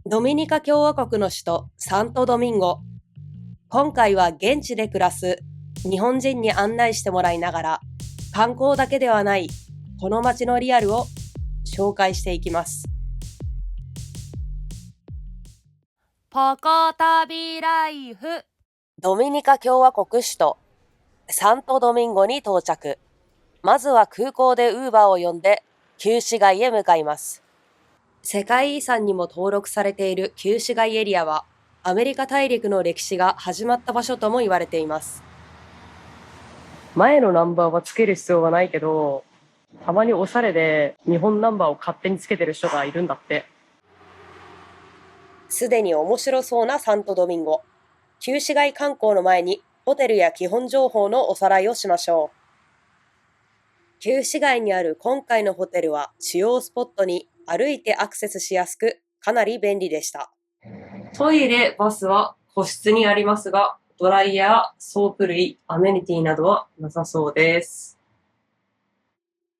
ドミニカ共和国の首都サントドミンゴ。今回は現地で暮らす日本人に案内してもらいながら、観光だけではないこの街のリアルを紹介していきます。ポコ旅ライフ。ドミニカ共和国首都サントドミンゴに到着。まずは空港でウーバーを呼んで旧市街へ向かいます。世界遺産にも登録されている旧市街エリアは、アメリカ大陸の歴史が始まった場所とも言われています。前のナンバーはつける必要がないけど、たまにおしゃれで日本ナンバーを勝手につけてる人がいるんだって。すでに面白そうなサントドミンゴ。旧市街観光の前にホテルや基本情報のおさらいをしましょう。旧市街にある今回のホテルは主要スポットに歩いてアクセスしやすく、かなり便利でした。トイレ、バスは個室にありますが、ドライヤー、ソープ類、アメニティなどはなさそうです。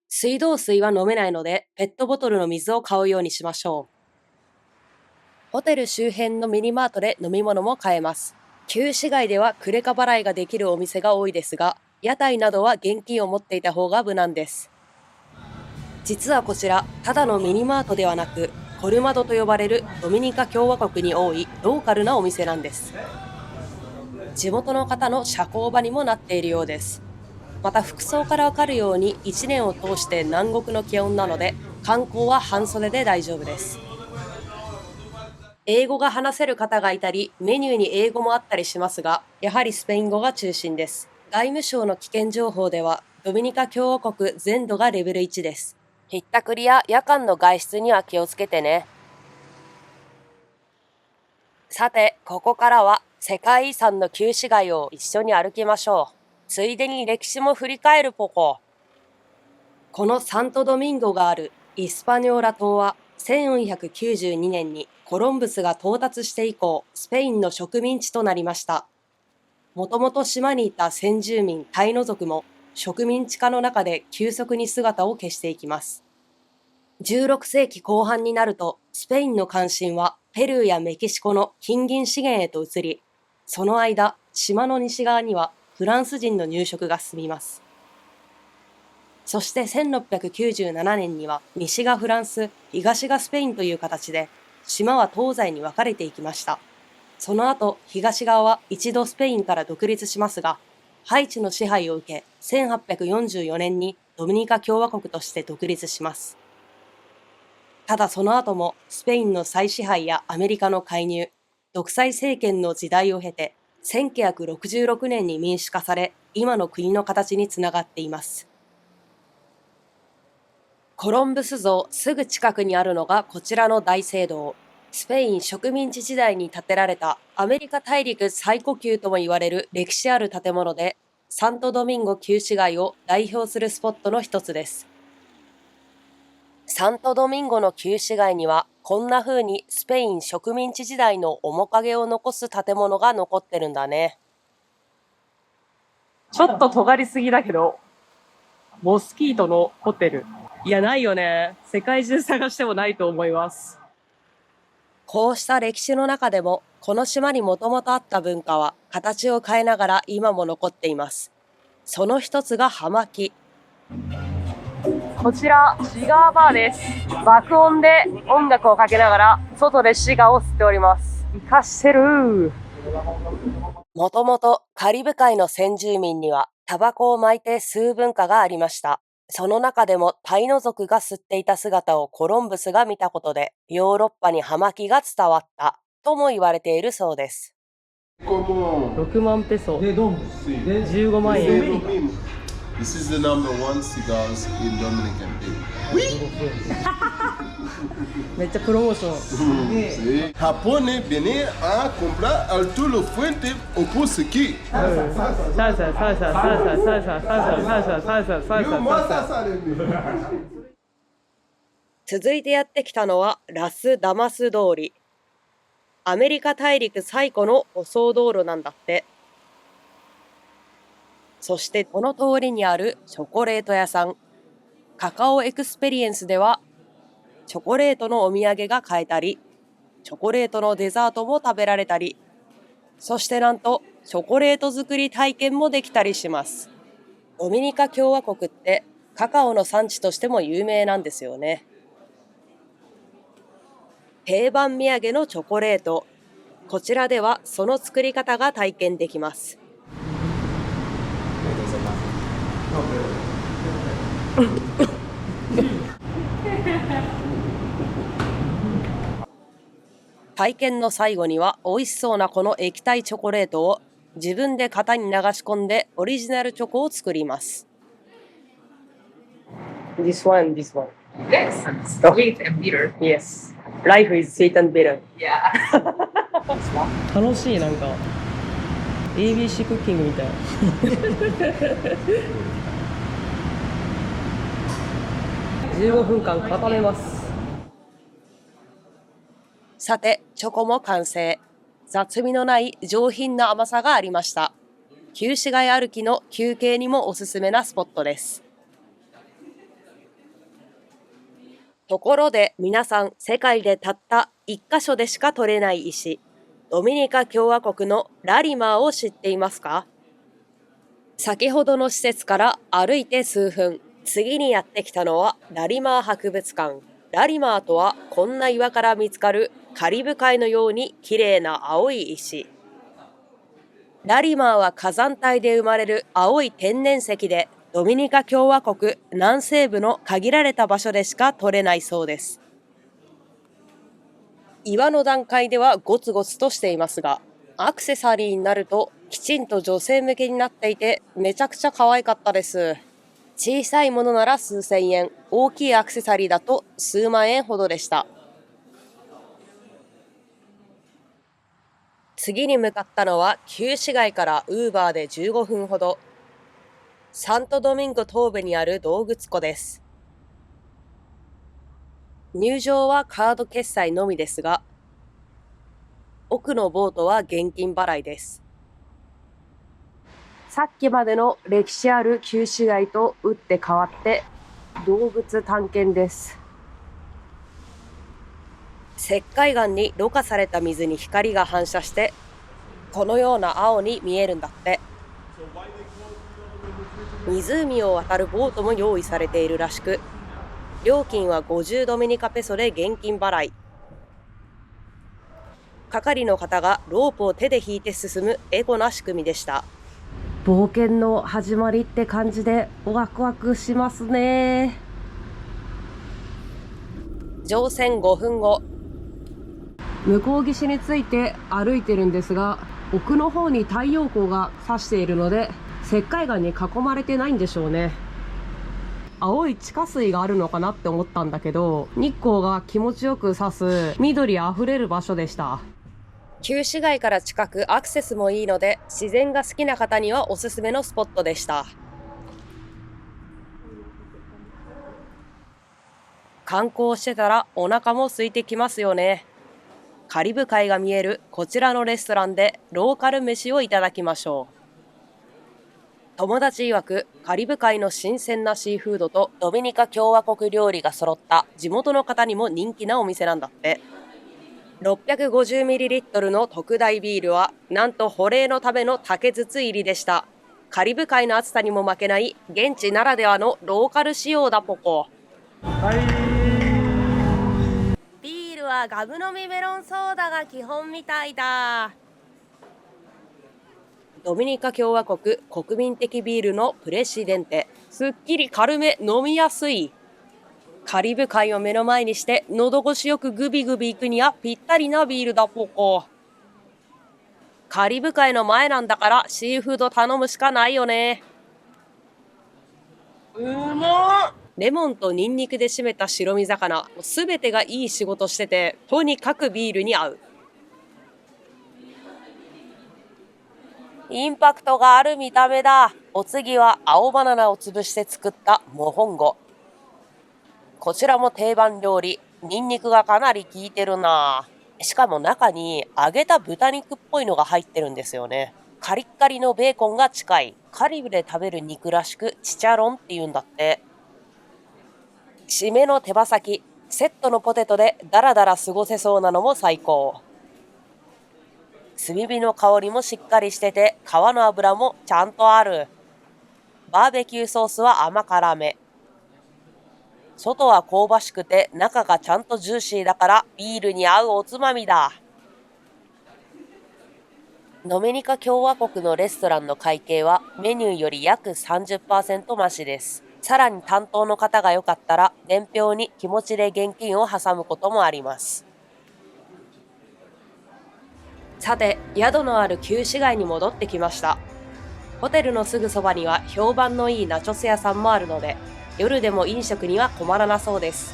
水道水は飲めないので、ペットボトルの水を買うようにしましょう。ホテル周辺のミニマートで飲み物も買えます。旧市街ではクレカ払いができるお店が多いですが、屋台などは現金を持っていた方が無難です。実はこちら、ただのミニマートではなく、コルマドと呼ばれるドミニカ共和国に多いローカルなお店なんです。地元の方の社交場にもなっているようです。また服装からわかるように1年を通して南国の気温なので、観光は半袖で大丈夫です。英語が話せる方がいたり、メニューに英語もあったりしますが、やはりスペイン語が中心です。外務省の危険情報では、ドミニカ共和国全土がレベル1です。ひったくりや夜間の外出には気をつけてね。さて、ここからは世界遺産の旧市街を一緒に歩きましょう。ついでに歴史も振り返るポコ。このサントドミンゴがあるイスパニョーラ島は1492年にコロンブスが到達して以降、スペインの植民地となりました。もともと島にいた先住民タイノ族も植民地化の中で急速に姿を消していきます。16世紀後半になると、スペインの関心はペルーやメキシコの金銀資源へと移り、その間、島の西側にはフランス人の入植が進みます。そして1697年には西がフランス、東がスペインという形で、島は東西に分かれていきました。その後、東側は一度スペインから独立しますが、ハイチの支配を受け、1844年にドミニカ共和国として独立します。ただその後もスペインの再支配やアメリカの介入、独裁政権の時代を経て、1966年に民主化され、今の国の形につながっています。コロンブス像すぐ近くにあるのがこちらの大聖堂。スペイン植民地時代に建てられたアメリカ大陸最古級とも言われる歴史ある建物で、サントドミンゴ旧市街を代表するスポットの一つです。サントドミンゴの旧市街にはこんな風にスペイン植民地時代の面影を残す建物が残ってるんだね。ちょっと尖りすぎだけど、モスキートのホテル。いや、ないよね。世界中探してもないと思います。こうした歴史の中でも、この島にもともとあった文化は形を変えながら今も残っています。その一つが葉巻。こちら、シガーバーです。爆音で音楽をかけながら、外でシガーを吸っております。生かしてる。もともとカリブ海の先住民にはタバコを巻いて吸う文化がありました。その中でもタイノ族が吸っていた姿をコロンブスが見たことで、ヨーロッパに葉巻が伝わったとも言われているそうです。6万ペソ、15万円。This is the number one cigars in Dominican Bay. めっちゃプロモーション。Sí. Japón viene a comprar al todo lo fuente o pues aquí. Salsa. 続いてやってきたのはラス・ダマス通り。アメリカ大陸最古の舗装道路なんだって。そしてこの通りにあるチョコレート屋さん、カカオエクスペリエンスではチョコレートのお土産が買えたり、チョコレートのデザートも食べられたり、そしてなんとチョコレート作り体験もできたりします。ドミニカ共和国ってカカオの産地としても有名なんですよね。定番土産のチョコレート。こちらではその作り方が体験できます。体験の最後には美味しそうなこの液体チョコレートを自分で型に流し込んでオリジナルチョコを作ります。This one. Yes, sweet and bitter. Yes. Life is sweet and bitter. Yeah. 楽しい、なんか ABC クッキングみたい15分間固めます。さて、チョコも完成。雑味のない上品な甘さがありました。旧市街歩きの休憩にもおすすめなスポットです。ところで皆さん、世界でたった1カ所でしか取れない石、ドミニカ共和国のラリマーを知っていますか？先ほどの施設から歩いて数分、次にやってきたのはラリマー博物館。ラリマーとはこんな岩から見つかるカリブ海のように綺麗な青い石。ラリマーは火山帯で生まれる青い天然石で、ドミニカ共和国南西部の限られた場所でしか取れないそうです。岩の段階ではゴツゴツとしていますが、アクセサリーになるときちんと女性向けになっていて、めちゃくちゃ可愛かったです。小さいものなら数千円、大きいアクセサリーだと数万円ほどでした。次に向かったのは旧市街からウーバーで15分ほど、サントドミンゴ東部にある洞窟湖です。入場はカード決済のみですが、奥のボートは現金払いです。さっきまでの歴史ある旧市街と打って変わって洞窟探検です。石灰岩にろ過された水に光が反射してこのような青に見えるんだって。湖を渡るボートも用意されているらしく、料金は50ドミニカペソで現金払い。係の方がロープを手で引いて進むエコな仕組みでした。冒険の始まりって感じでワクワクしますね。乗船5分後、向こう岸について歩いてるんですが、奥の方に太陽光が差しているので石灰岩に囲まれてないんでしょうね。青い地下水があるのかなって思ったんだけど、日光が気持ちよく差す緑あふれる場所でした。旧市街から近くアクセスもいいので、自然が好きな方にはおすすめのスポットでした。観光してたらお腹も空いてきますよね。カリブ海が見えるこちらのレストランでローカル飯をいただきましょう。友達曰くカリブ海の新鮮なシーフードとドミニカ共和国料理が揃った地元の方にも人気なお店なんだって。650ml の特大ビールはなんと保冷のための竹筒入りでした。カリブ海の暑さにも負けない現地ならではのローカル仕様だポコ。ビールはガブ飲みメロンソーダが基本みたいだ。ドミニカ共和国国民的ビールのプレシデンテ。すっきり軽め、飲みやすい。カリブ海を目の前にして喉越しよくグビグビいくにはぴったりなビールだポコ。カリブ海の前なんだからシーフード頼むしかないよね。レモンとニンニクで締めた白身魚、すべてがいい仕事してて、とにかくビールに合う。インパクトがある見た目だ。お次は青バナナを潰して作ったモホンゴ。こちらも定番料理。ニンニクがかなり効いてるな。しかも中に揚げた豚肉っぽいのが入ってるんですよね。カリッカリのベーコンが近い。カリブで食べる肉らしくチチャロンって言うんだって。締めの手羽先。セットのポテトでダラダラ過ごせそうなのも最高。炭火の香りもしっかりしてて、皮の脂もちゃんとある。バーベキューソースは甘辛め。外は香ばしくて中がちゃんとジューシーだからビールに合うおつまみだ。ドミニカ共和国のレストランの会計はメニューより約 30% 増しです。さらに担当の方が良かったら伝票に気持ちで現金を挟むこともあります。さて、宿のある旧市街に戻ってきました。ホテルのすぐそばには評判のいいナチョス屋さんもあるので、夜でも飲食には困らなそうです。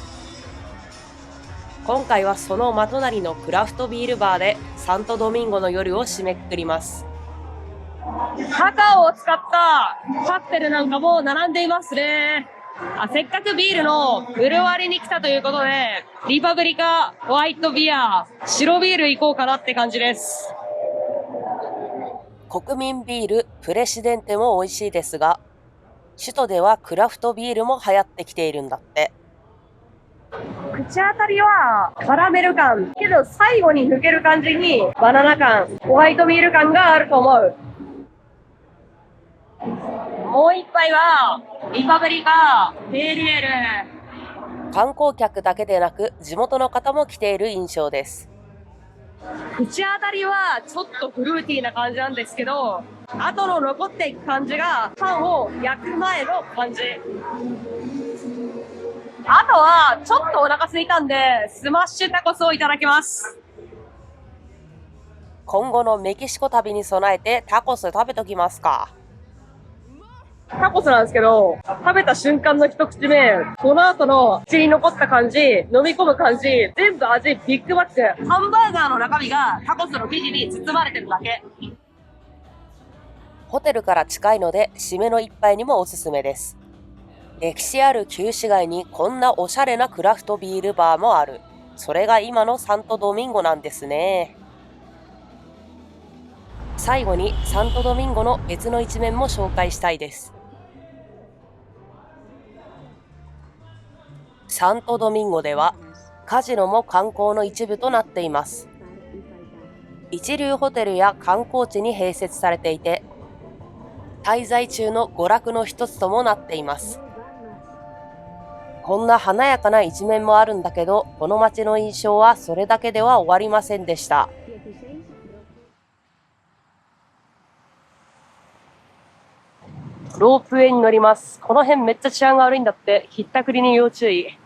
今回はその真隣のクラフトビールバーでサントドミンゴの夜を締めくくります。カカオを使ったカクテルなんかも並んでいますね。せっかくビールのブルワリに来たということで、リパブリカホワイトビア、白ビール行こうかなって感じです。国民ビールプレシデンテも美味しいですが、首都ではクラフトビールも流行ってきているんだって。口当たりはカラメル感、けど最後に抜ける感じにバナナ感、ホワイトビール感があると思う。もう一杯はリパブリカペーリエール。観光客だけでなく地元の方も来ている印象です。口当たりはちょっとフルーティーな感じなんですけど、後の残っていく感じがパンを焼く前の感じ。あとはちょっとお腹空いたんでスマッシュタコスをいただきます。今後のメキシコ旅に備えてタコス食べときますか。タコスなんですけど、食べた瞬間の一口目、その後の口に残った感じ、飲み込む感じ、全部味ビッグマッチ。ハンバーガーの中身がタコスの生地に包まれてるだけ。ホテルから近いので締めの一杯にもおすすめです。歴史ある旧市街にこんなおしゃれなクラフトビールバーもある。それが今のサントドミンゴなんですね。最後にサントドミンゴの別の一面も紹介したいです。サントドミンゴではカジノも観光の一部となっています。一流ホテルや観光地に併設されていて、滞在中の娯楽の一つともなっています。こんな華やかな一面もあるんだけど、この街の印象はそれだけでは終わりませんでした。ロープウェイに乗ります。この辺めっちゃ治安が悪いんだって、ひったくりに要注意。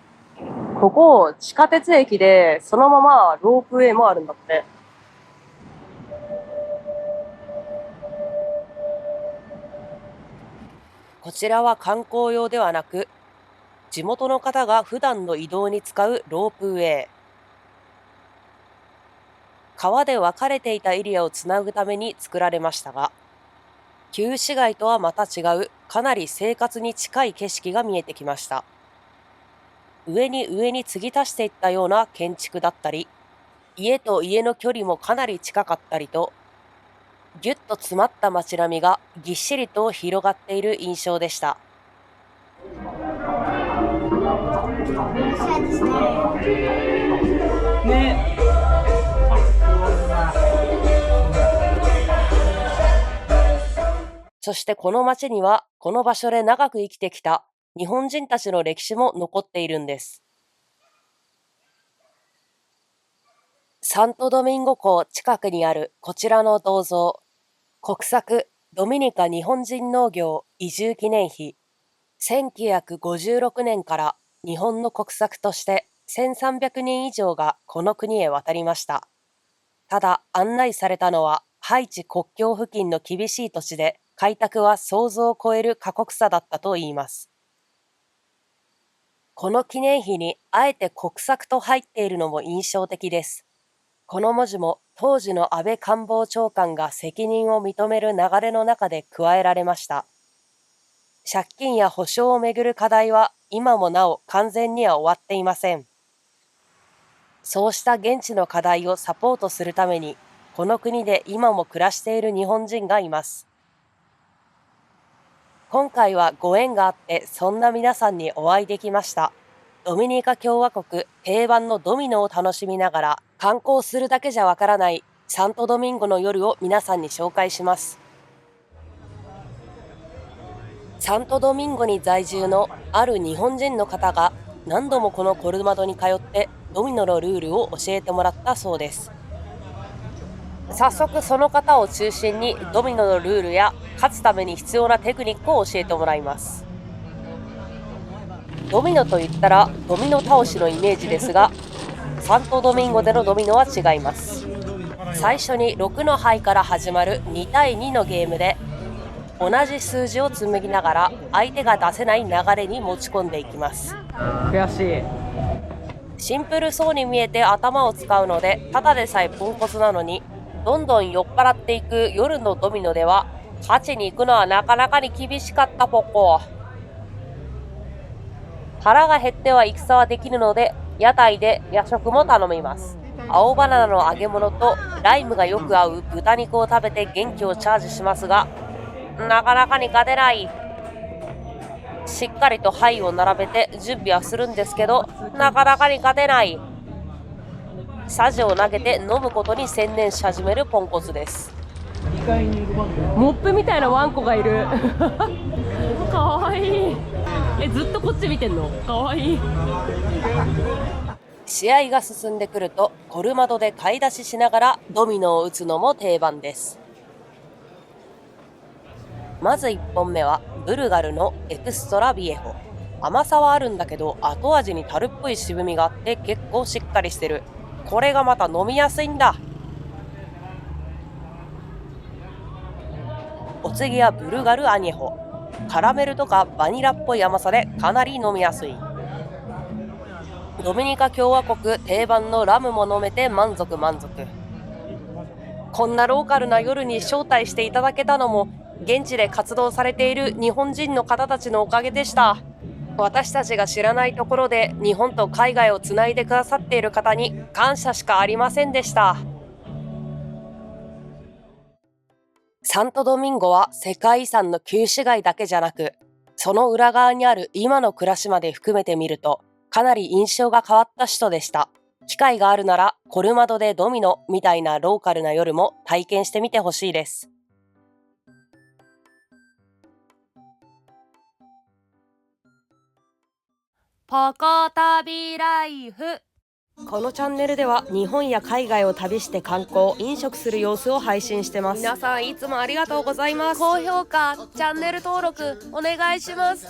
ここ地下鉄駅でそのままロープウェイもあるんだって。こちらは観光用ではなく、地元の方が普段の移動に使うロープウェイ。川で分かれていたエリアをつなぐために作られましたが、旧市街とはまた違う、かなり生活に近い景色が見えてきました。上に上に継ぎ足していったような建築だったり、家と家の距離もかなり近かったりと、ぎゅっと詰まった街並みがぎっしりと広がっている印象でした。そしてこの街にはこの場所で長く生きてきた日本人たちの歴史も残っているんです。サントドミンゴ港近くにあるこちらの銅像、国策ドミニカ日本人農業移住記念碑。1956年から日本の国策として1300人以上がこの国へ渡りました。ただ案内されたのはハイチ国境付近の厳しい土地で、開拓は想像を超える過酷さだったといいます。この記念碑にあえて国策と入っているのも印象的です。この文字も当時の安倍官房長官が責任を認める流れの中で加えられました。借金や保証をめぐる課題は今もなお完全には終わっていません。そうした現地の課題をサポートするために、この国で今も暮らしている日本人がいます。今回はご縁があってそんな皆さんにお会いできました。ドミニカ共和国定番のドミノを楽しみながら観光するだけじゃわからないサントドミンゴの夜を皆さんに紹介します。サントドミンゴに在住のある日本人の方が何度もこのコルマドに通ってドミノのルールを教えてもらったそうです。早速その方を中心にドミノのルールや勝つために必要なテクニックを教えてもらいます。ドミノといったらドミノ倒しのイメージですが、サントドミンゴでのドミノは違います。最初に6の牌から始まる2対2のゲームで、同じ数字を紡ぎながら相手が出せない流れに持ち込んでいきます。悔しい。シンプルそうに見えて頭を使うのでただでさえポンコツなのに、どんどん酔っ払っていく夜のドミノでは勝ちに行くのはなかなかに厳しかったポコ。腹が減っては戦はできるので屋台で夜食も頼みます。青バナナの揚げ物とライムがよく合う豚肉を食べて元気をチャージしますが、なかなかに勝てない。しっかりと牌を並べて準備はするんですけど、なかなかに勝てない。サジを投げて飲むことに専念し始めるポンコツです。モップみたいなワンコがいる。かわいい。ずっとこっち見てんの？かわいい。試合が進んでくるとコルマドで買い出ししながらドミノを打つのも定番です。まず1本目はブルガルのエクストラビエホ。甘さはあるんだけど後味に樽っぽい渋みがあって結構しっかりしてる。これがまた飲みやすいんだ。お次はブルガルアニェホ。カラメルとかバニラっぽい甘さでかなり飲みやすい。ドミニカ共和国定番のラムも飲めて満足。こんなローカルな夜に招待していただけたのも現地で活動されている日本人の方たちのおかげでした。私たちが知らないところで日本と海外をつないでくださっている方に感謝しかありませんでした。サントドミンゴは世界遺産の旧市街だけじゃなく、その裏側にある今の暮らしまで含めてみるとかなり印象が変わった首都でした。機会があるならコルマドでドミノみたいなローカルな夜も体験してみてほしいです。ポコ旅ライフ。このチャンネルでは日本や海外を旅して観光・飲食する様子を配信してます。皆さんいつもありがとうございます。高評価、チャンネル登録お願いします。